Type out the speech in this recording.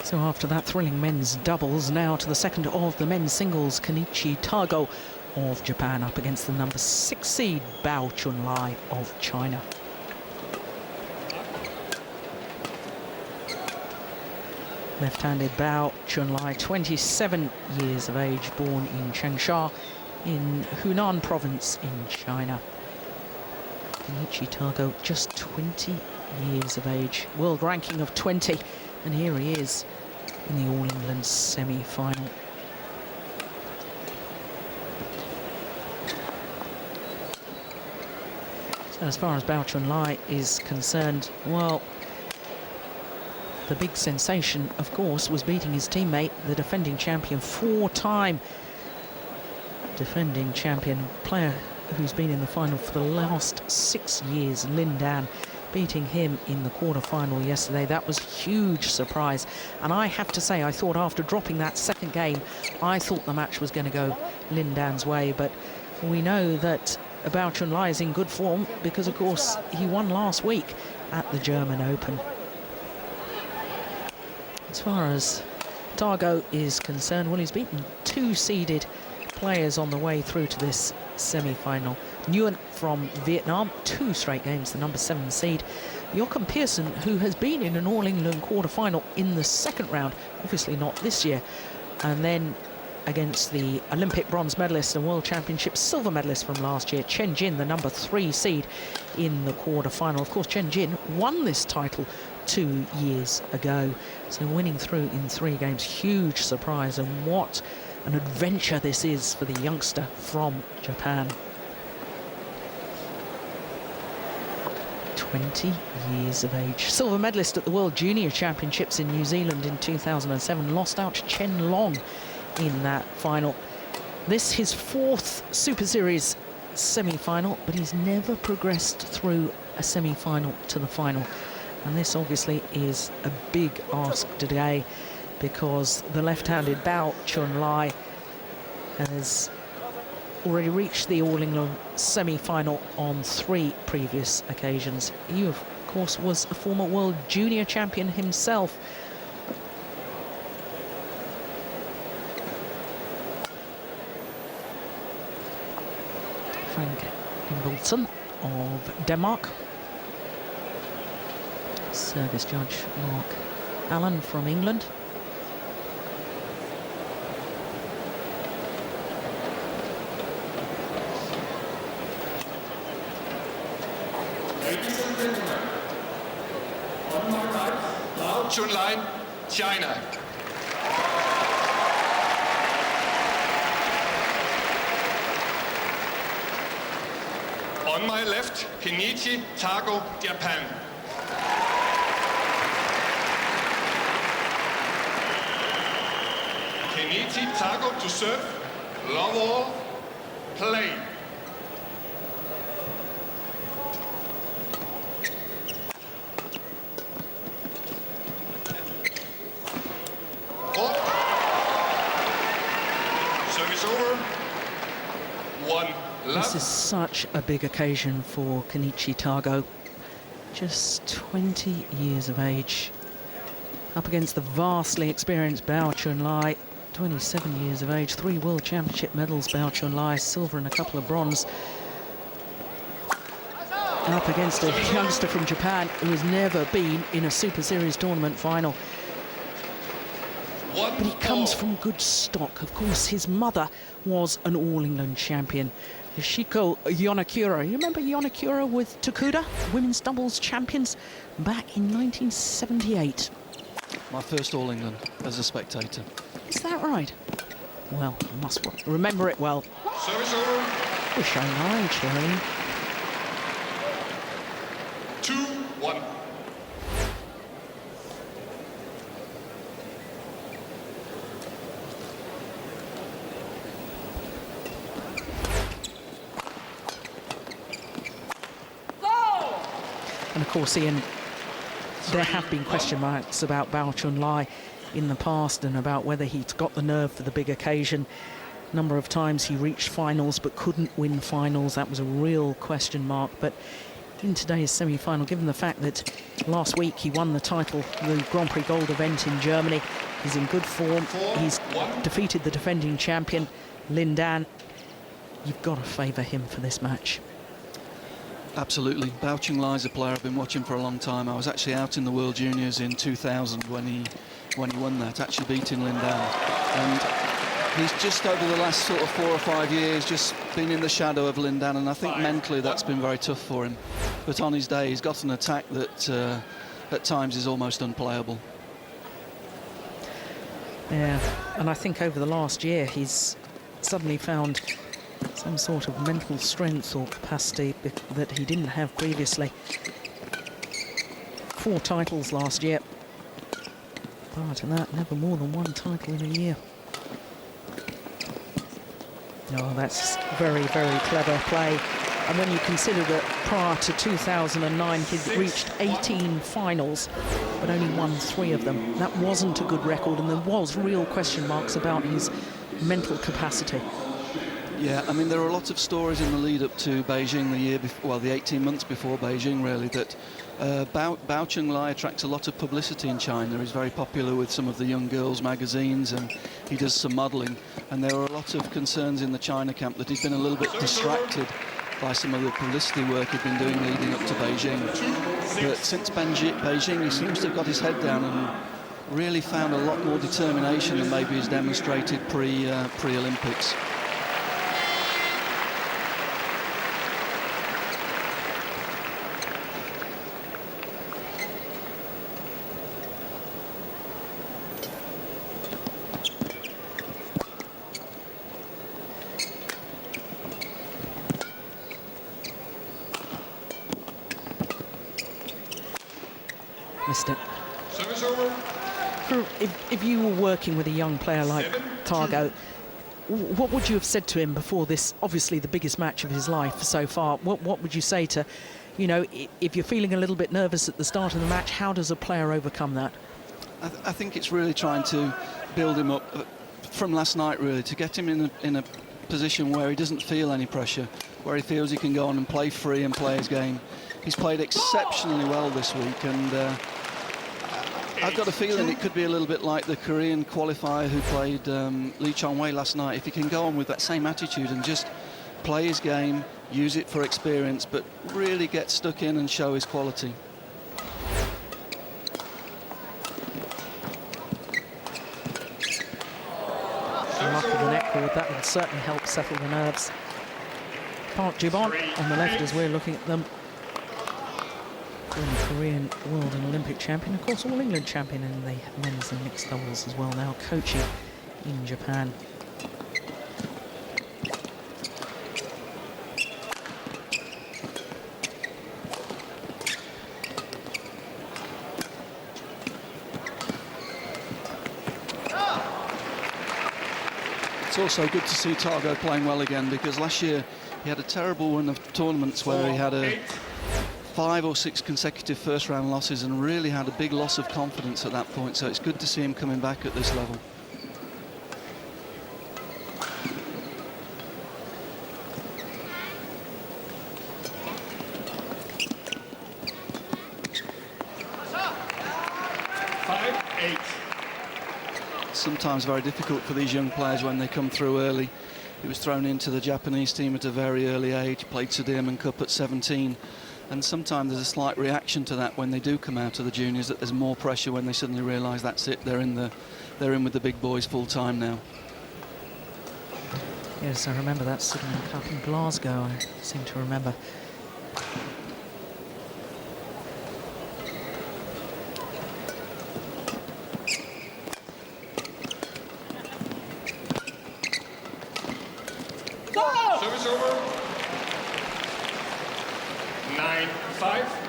So after that thrilling men's doubles, now to the second of the men's singles, Kenichi Tago of Japan up against the number 6 seed Bao Chunlai of China. Left-handed Bao Chunlai, 27 years of age, born in Changsha in Hunan province in China. Kenichi Tago, just 20 years of age, world ranking of 20, and here he is in the All England semi-final. So as far as Bao Chunlai is concerned, well, the big sensation, of course, was beating his teammate, the defending champion, 4-time defending champion, player who's been in the final for the last 6 years, Lin Dan, beating him in the quarter-final yesterday. That was a huge surprise. And I have to say, I thought after dropping that second game, I thought the match was going to go Lin Dan's way. But we know that Bao Chunlai is in good form because, of course, he won last week at the German Open. As far as Tago is concerned, well, he's beaten 2-seeded players on the way through to this semi-final. Nguyen from Vietnam, 2 straight games, the number 7 seed. Joachim Pearson, who has been in an All-England quarter-final in the second round, obviously not this year, and then against the Olympic bronze medalist and World Championship silver medalist from last year, Chen Jin, the number 3 seed in the quarter-final. Of course, Chen Jin won this title 2 years ago, so winning through in 3 games, huge surprise, and what an adventure this is for the youngster from Japan. 20 years of age. Silver medalist at the World Junior Championships in New Zealand in 2007, lost out to Chen Long in that final. This his 4th Super Series semi-final, but he's never progressed through a semi-final to the final. And this obviously is a big ask today, because the left-handed Bao Chunlai has already reached the All England semi-final on 3 previous occasions. He, of course, was a former World Junior Champion himself. Frank Ingolson of Denmark. Service judge Mark Allen from England. Bao Chunlai, China. On my left, Kenichi Tago, Japan. Kenichi Tago to serve, love all, play. Service over. 1 love. This is such a big occasion for Kenichi Tago. Just 20 years of age. Up against the vastly experienced Bao Chunlai, 27 years of age, 3 World Championship medals, Bao Chunlai, silver and a couple of bronze. And up against a youngster from Japan who has never been in a Super Series tournament final. But he comes from good stock. Of course, his mother was an All England champion, Yoshiko Yonakura. You remember Yonakura with Tokuda, women's doubles champions, back in 1978? My first All England as a spectator. Is that right? Well, I must remember it well. Service over. We're showing our age here, eh? 2-1. And of course, Ian, there have been question marks about Bao Chunlai in the past and about whether he's got the nerve for the big occasion. A number of times he reached finals but couldn't win finals. That was a real question mark. But in today's semi-final, given the fact that last week he won the title, the Grand Prix Gold event in Germany. He's in good form. He's defeated the defending champion, Lin Dan. You've got to favour him for this match. Absolutely. Bao Chunlai is a player I've been watching for a long time. I was actually out in the World Juniors in 2000 when he won that, actually beating Lin Dan. And he's just over the last sort of 4 or 5 years just been in the shadow of Lin Dan, and I think mentally that's been very tough for him. But on his day, he's got an attack that at times is almost unplayable. Yeah, and I think over the last year he's suddenly found some sort of mental strength or capacity that he didn't have previously. 4 titles last year. Prior to that, never more than 1 title in a year. Oh, that's very, very clever play. And when you consider that prior to 2009, he'd reached 18 finals, but only won 3 of them. That wasn't a good record, and there was real question marks about his mental capacity. Yeah, I mean, there are a lot of stories in the lead-up to Beijing the year before, well, the 18 months before Beijing, really, that Bao Chunlai attracts a lot of publicity in China. He's very popular with some of the young girls' magazines, and he does some modelling. And there were a lot of concerns in the China camp that he'd been a little bit distracted by some of the publicity work he'd been doing leading up to Beijing. But since Beijing, he seems to have got his head down and really found a lot more determination than maybe he's demonstrated pre-Olympics. Missed it. Service over. If you were working with a young player like Tago, what would you have said to him before this, obviously the biggest match of his life so far? What would you say to, you know, if you're feeling a little bit nervous at the start of the match, how does a player overcome that? I think it's really trying to build him up from last night, really, to get him in a position where he doesn't feel any pressure, where he feels he can go on and play free and play his game. He's played exceptionally well this week, and I've got a feeling it could be a little bit like the Korean qualifier who played Lee Chong-wei last night. If he can go on with that same attitude and just play his game, use it for experience, but really get stuck in and show his quality. Up with the neck cord, that would certainly help settle the nerves. Partie on the left as we're looking at them. Former Korean world and Olympic champion, of course All England champion in the men's and mixed doubles as well, now coaching in Japan. It's also good to see Tago playing well again, because last year he had a terrible run of tournaments where he had 5 or 6 consecutive first-round losses and really had a big loss of confidence at that point. So it's good to see him coming back at this level. Sometimes very difficult for these young players when they come through early. He was thrown into the Japanese team at a very early age, played Sudirman Cup at 17, and sometimes there's a slight reaction to that when they do come out of the juniors, that there's more pressure when they suddenly realise that's it, they're in with the big boys full time now. Yes, I remember that Sudirman Cup in Glasgow, I seem to remember. Service over. 9-5.